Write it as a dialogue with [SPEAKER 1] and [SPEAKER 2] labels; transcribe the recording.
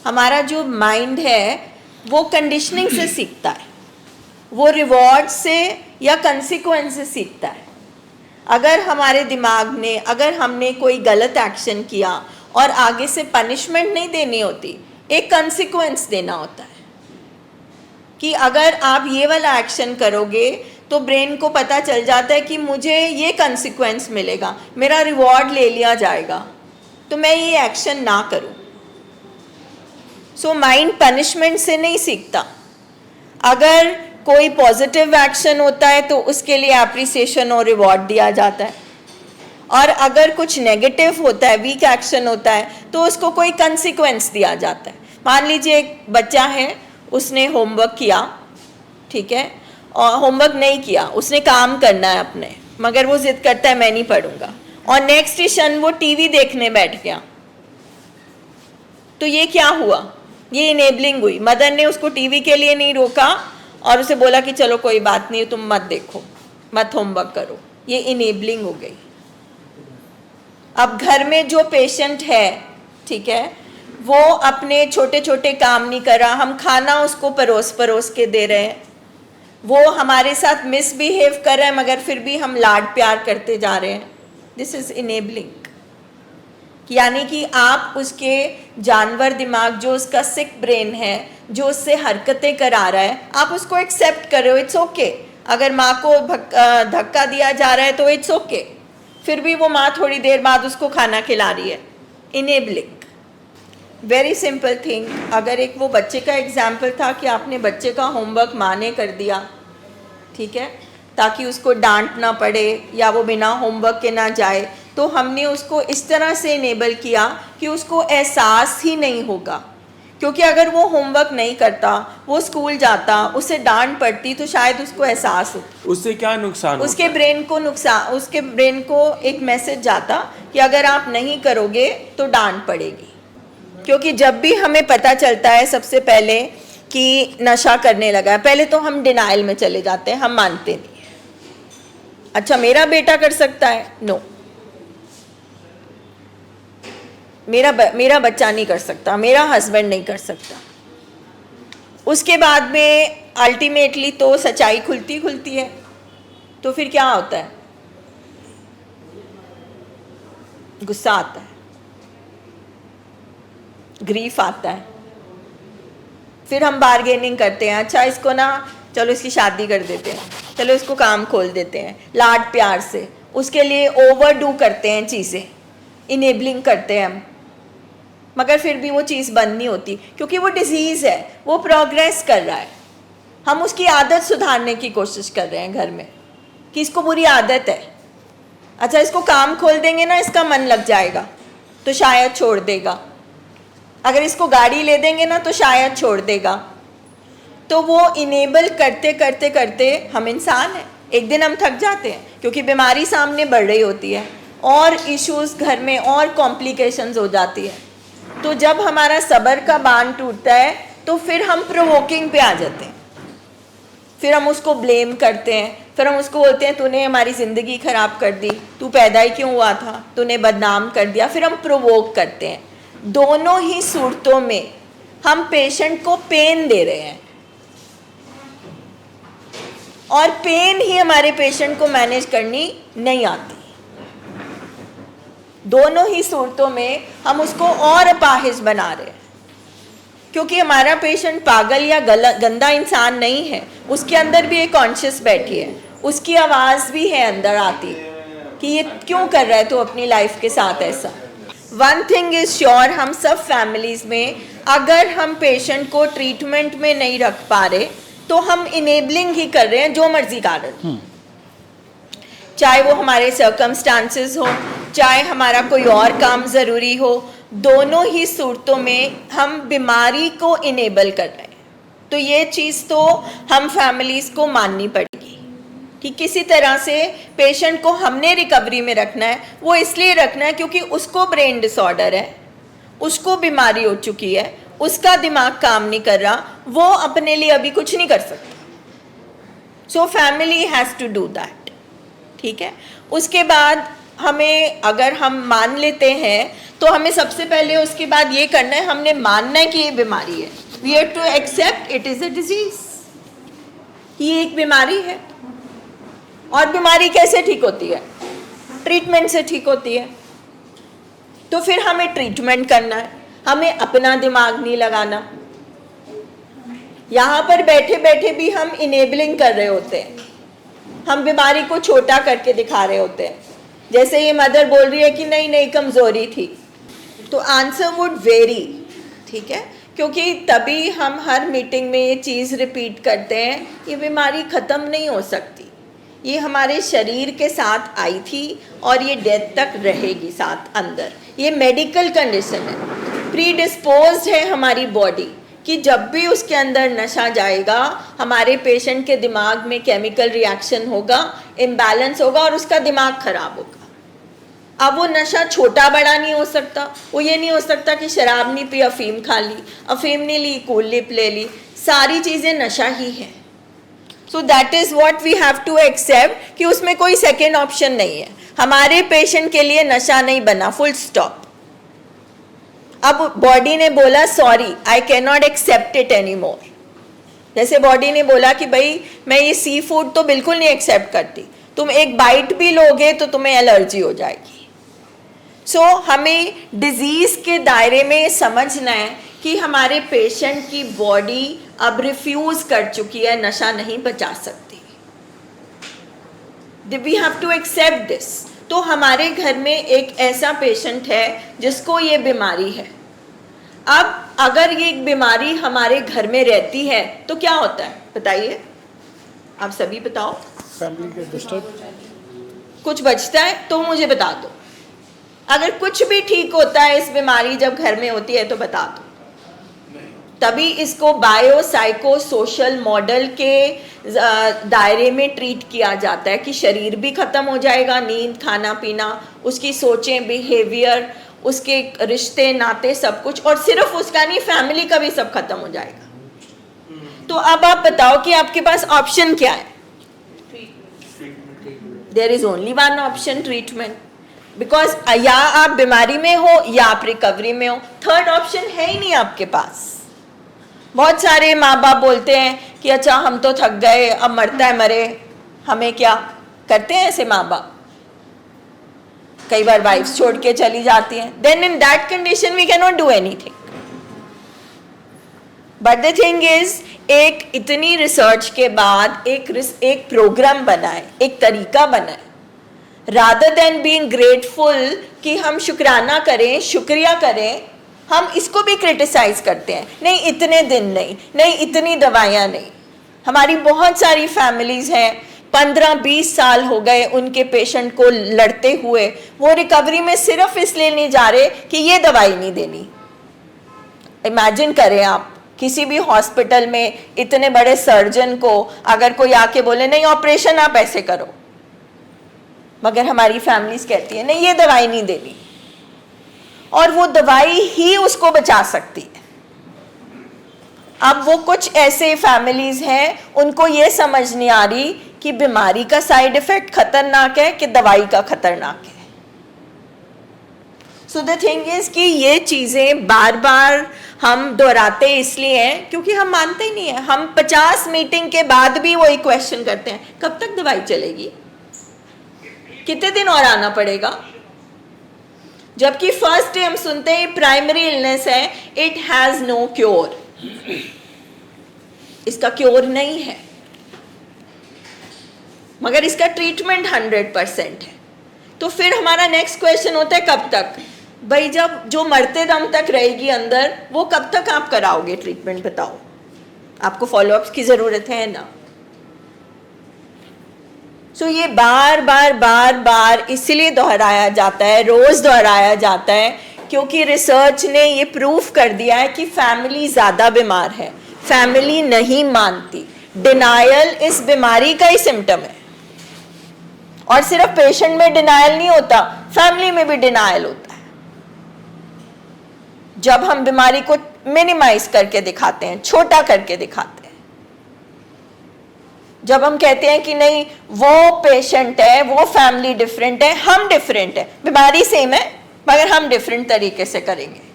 [SPEAKER 1] हमारा जो माइंड है वो कंडीशनिंग से सीखता है, वो रिवॉर्ड से या कंसिक्वेंस से सीखता है। अगर हमारे दिमाग ने, अगर हमने कोई गलत एक्शन किया और आगे से पनिशमेंट नहीं देनी होती, एक कंसिक्वेंस देना होता है कि अगर आप ये वाला एक्शन करोगे तो ब्रेन को पता चल जाता है कि मुझे ये कंसिक्वेंस मिलेगा, मेरा रिवॉर्ड ले लिया जाएगा, तो मैं ये एक्शन ना करूं। सो माइंड पनिशमेंट से नहीं सीखता। अगर कोई पॉजिटिव एक्शन होता है तो उसके लिए एप्रिसिएशन और रिवॉर्ड दिया जाता है, और अगर कुछ नेगेटिव होता है, वीक एक्शन होता है, तो उसको कोई कंसिक्वेंस दिया जाता है। मान लीजिए एक बच्चा है, उसने होमवर्क किया, ठीक है, और होमवर्क नहीं किया, उसने काम करना है अपने, मगर वो जिद करता है मैं नहीं पढ़ूंगा, और नेक्स्ट क्षण वो टीवी देखने बैठ गया, तो ये क्या हुआ? ये इनेबलिंग हुई। मदर ने उसको टीवी के लिए नहीं रोका और उसे बोला कि चलो कोई बात नहीं, तुम मत देखो, मत होमवर्क करो, ये इनेबलिंग हो गई। अब घर में जो पेशेंट है, ठीक है, वो अपने छोटे छोटे काम नहीं कर रहा, हम खाना उसको परोस परोस के दे रहे हैं, वो हमारे साथ मिसबिहेव कर रहा है मगर फिर भी हम लाड प्यार करते जा रहे हैं, दिस इज इनेबलिंग। यानी कि आप उसके जानवर दिमाग, जो उसका सिक ब्रेन है, जो उससे हरकतें करा रहा है, आप उसको एक्सेप्ट कर रहे हो, इट्स ओके। अगर माँ को धक्का दिया जा रहा है तो इट्स ओके, फिर भी वो माँ थोड़ी देर बाद उसको खाना खिला रही है, इनेबलिंग। Very simple thing. अगर एक वो बच्चे का एग्जाम्पल था कि आपने बच्चे का होमवर्क माँ ने कर दिया, ठीक है, ताकि उसको डांट ना पड़े या वो बिना होमवर्क के ना जाए, तो हमने उसको इस तरह से इनेबल किया कि उसको एहसास ही नहीं होगा। क्योंकि अगर वो होमवर्क नहीं करता, वो स्कूल जाता, उसे डांट पड़ती, तो शायद उसको एहसास होता।
[SPEAKER 2] उससे क्या नुकसान होता?
[SPEAKER 1] उसके ब्रेन को एक मैसेज जाता कि अगर आप नहीं करोगे तो डांट पड़ेगी। क्योंकि जब भी हमें पता चलता है सबसे पहले कि नशा करने लगा है, पहले तो हम डिनाइल में चले जाते हैं, हम मानते नहीं। अच्छा, मेरा बेटा कर सकता है, नो, मेरा बच्चा नहीं कर सकता, मेरा हस्बैंड नहीं कर सकता। उसके बाद में अल्टीमेटली तो सच्चाई खुलती खुलती है, तो फिर क्या होता है? गुस्सा आता है, ग्रीफ आता है, फिर हम बार्गेनिंग करते हैं, अच्छा इसको ना, चलो इसकी शादी कर देते हैं, चलो इसको काम खोल देते हैं, लाड प्यार से उसके लिए ओवरडू करते हैं चीज़ें, इनेबलिंग करते हैं हम, मगर फिर भी वो चीज़ बंद नहीं होती, क्योंकि वो डिजीज़ है, वो प्रोग्रेस कर रहा है। हम उसकी आदत सुधारने की कोशिश कर रहे हैं घर में कि इसको बुरी आदत है, अच्छा इसको काम खोल देंगे ना, इसका मन लग जाएगा तो शायद छोड़ देगा, अगर इसको गाड़ी ले देंगे ना तो शायद छोड़ देगा। तो वो इनेबल करते करते करते, हम इंसान हैं, एक दिन हम थक जाते हैं, क्योंकि बीमारी सामने बढ़ रही होती है और इश्यूज घर में और कॉम्प्लिकेशंस हो जाती है। तो जब हमारा सब्र का बांध टूटता है तो फिर हम प्रोवोकिंग पे आ जाते हैं, फिर हम उसको ब्लेम करते हैं, फिर हम उसको बोलते हैं तूने हमारी ज़िंदगी ख़राब कर दी, तू पैदा ही क्यों हुआ था, तूने बदनाम कर दिया, फिर हम प्रोवोक करते हैं। दोनों ही सूरतों में हम पेशेंट को पेन दे रहे हैं, और पेन ही हमारे पेशेंट को मैनेज करनी नहीं आती। दोनों ही सूरतों में हम उसको और अपाहिज बना रहे हैं, क्योंकि हमारा पेशेंट पागल या गंदा इंसान नहीं है, उसके अंदर भी एक कॉन्शियस बैठी है, उसकी आवाज़ भी है अंदर आती कि ये क्यों कर रहा है तो अपनी लाइफ के साथ ऐसा। वन थिंग इज श्योर, हम सब फैमिलीज़ में अगर हम पेशेंट को ट्रीटमेंट में नहीं रख पा रहे तो हम इनेबलिंग ही कर रहे हैं, जो मर्जी कारण, चाहे वो हमारे सर्कमस्टांसेस हो, चाहे हमारा कोई और काम ज़रूरी हो, दोनों ही सूरतों में हम बीमारी को इनेबल कर रहे हैं। तो ये चीज़ तो हम फैमिलीज़ को माननी पड़ेगी कि किसी तरह से पेशेंट को हमने रिकवरी में रखना है। वो इसलिए रखना है क्योंकि उसको ब्रेन डिसऑर्डर है, उसको बीमारी हो चुकी है, उसका दिमाग काम नहीं कर रहा, वो अपने लिए अभी कुछ नहीं कर सकता। So family has to do that, ठीक है। उसके बाद हमें अगर हम मान लेते हैं तो हमें सबसे पहले उसके बाद ये करना है, हमने मानना है कि ये बीमारी है. We have to accept it is a disease. ये एक बीमारी है. और बीमारी कैसे ठीक होती है? ट्रीटमेंट से ठीक होती है. तो फिर हमें ट्रीटमेंट करना है, हमें अपना दिमाग नहीं लगाना. यहाँ पर बैठे बैठे भी हम इनेबलिंग कर रहे होते हैं, हम बीमारी को छोटा करके दिखा रहे होते हैं. जैसे ये मदर बोल रही है कि नहीं नहीं कमजोरी थी, तो आंसर वुड वेरी. ठीक है, क्योंकि तभी हम हर मीटिंग में ये चीज़ रिपीट करते हैं, ये बीमारी ख़त्म नहीं हो सकती, ये हमारे शरीर के साथ आई थी और ये डेथ तक रहेगी साथ अंदर. ये मेडिकल कंडीशन है, प्री डिस्पोज्ड है हमारी बॉडी कि जब भी उसके अंदर नशा जाएगा हमारे पेशेंट के दिमाग में केमिकल रिएक्शन होगा, इम्बैलेंस होगा और उसका दिमाग खराब होगा. अब वो नशा छोटा बड़ा नहीं हो सकता. वो ये नहीं हो सकता कि शराब नहीं पी अफीम खा ली, अफीम नहीं ली कूल लिप ले ली, सारी चीज़ें नशा ही है. So that is what we have to accept कि उसमें कोई सेकेंड ऑप्शन नहीं है. हमारे पेशेंट के लिए नशा नहीं बना, फुल स्टॉप. अब बॉडी ने बोला sorry I can not accept it any more. जैसे बॉडी ने बोला कि भाई मैं ये सी फूड तो बिल्कुल नहीं एक्सेप्ट करती, तुम एक बाइट भी लोगे तो तुम्हें एलर्जी हो जाएगी. सो हमें डिजीज के दायरे में समझना है कि हमारे पेशेंट की बॉडी अब रिफ्यूज कर चुकी है, नशा नहीं बचा सकती. We have to accept this. तो हमारे घर में एक ऐसा पेशेंट है जिसको ये बीमारी है. अब अगर ये बीमारी हमारे घर में रहती है तो क्या होता है बताइए, आप सभी बताओ.
[SPEAKER 2] फैमिली के डिस्टर्ब,
[SPEAKER 1] कुछ बचता है तो मुझे बता दो. अगर कुछ भी ठीक होता है इस बीमारी जब घर में होती है तो बता दो. तभी इसको बायो साइको सोशल मॉडल के दायरे में ट्रीट किया जाता है कि शरीर भी खत्म हो जाएगा, नींद खाना पीना, उसकी सोचें बिहेवियर, उसके रिश्ते नाते सब कुछ, और सिर्फ उसका नहीं फैमिली का भी सब खत्म हो जाएगा. तो अब आप बताओ कि आपके पास ऑप्शन क्या है? There is only one option, treatment. Because या आप बीमारी में हो या आप रिकवरी में हो, थर्ड ऑप्शन है ही नहीं आपके पास. बहुत सारे माँ बाप बोलते हैं कि अच्छा हम तो थक गए, अब मरता है मरे, हमें क्या. करते हैं ऐसे माँ बाप. कई बार वाइफ्स छोड़ के चली जाती हैं. Then in that condition we can not do anything. But the thing is, एक इतनी रिसर्च के बाद एक प्रोग्राम बना है, एक तरीका बना है. रादर देन बीइंग ग्रेटफुल कि हम शुक्राना करें, शुक्रिया करें, हम इसको भी क्रिटिसाइज करते हैं. नहीं इतने दिन नहीं, नहीं इतनी दवाइयाँ नहीं. हमारी बहुत सारी फैमिलीज हैं 15-20 साल हो गए उनके पेशेंट को लड़ते हुए, वो रिकवरी में सिर्फ इसलिए नहीं जा रहे कि ये दवाई नहीं देनी. इमेजिन करें आप किसी भी हॉस्पिटल में इतने बड़े सर्जन को अगर कोई आके बोले नहीं ऑपरेशन आप ऐसे करो, मगर हमारी फैमिलीज कहती है नहीं ये दवाई नहीं देनी, और वो दवाई ही उसको बचा सकती है. अब वो कुछ ऐसे फैमिलीज हैं उनको ये समझ नहीं आ रही कि बीमारी का साइड इफेक्ट खतरनाक है कि दवाई का खतरनाक है. सो द थिंग इज कि ये चीज़ें बार बार हम दोहराते इसलिए हैं क्योंकि हम मानते ही नहीं है. हम 50 मीटिंग के बाद भी वही क्वेश्चन करते हैं, कब तक दवाई चलेगी, कितने दिन और आना पड़ेगा. जबकि फर्स्ट डे हम सुनते हैं प्राइमरी इलनेस है, इट हैज नो क्योर, इसका क्योर नहीं है, मगर इसका ट्रीटमेंट 100% है. तो फिर हमारा नेक्स्ट क्वेश्चन होता है कब तक. भाई जब जो मरते दम तक रहेगी अंदर, वो कब तक आप कराओगे ट्रीटमेंट बताओ. आपको फॉलोअप्स की जरूरत है ना. सो ये बार बार बार बार इसलिए दोहराया जाता है, रोज दोहराया जाता है, क्योंकि रिसर्च ने ये प्रूफ कर दिया है कि फैमिली ज़्यादा बीमार है, फैमिली नहीं मानती. डिनायल इस बीमारी का ही सिम्टम है. और सिर्फ पेशेंट में डिनायल नहीं होता, फैमिली में भी डिनायल होता है. जब हम बीमारी को मिनिमाइज करके दिखाते हैं, छोटा करके दिखाते हैं. जब हम कहते हैं कि नहीं वो पेशेंट है, वो फैमिली डिफरेंट है, हम डिफरेंट है, बीमारी सेम है मगर हम डिफरेंट तरीके से करेंगे।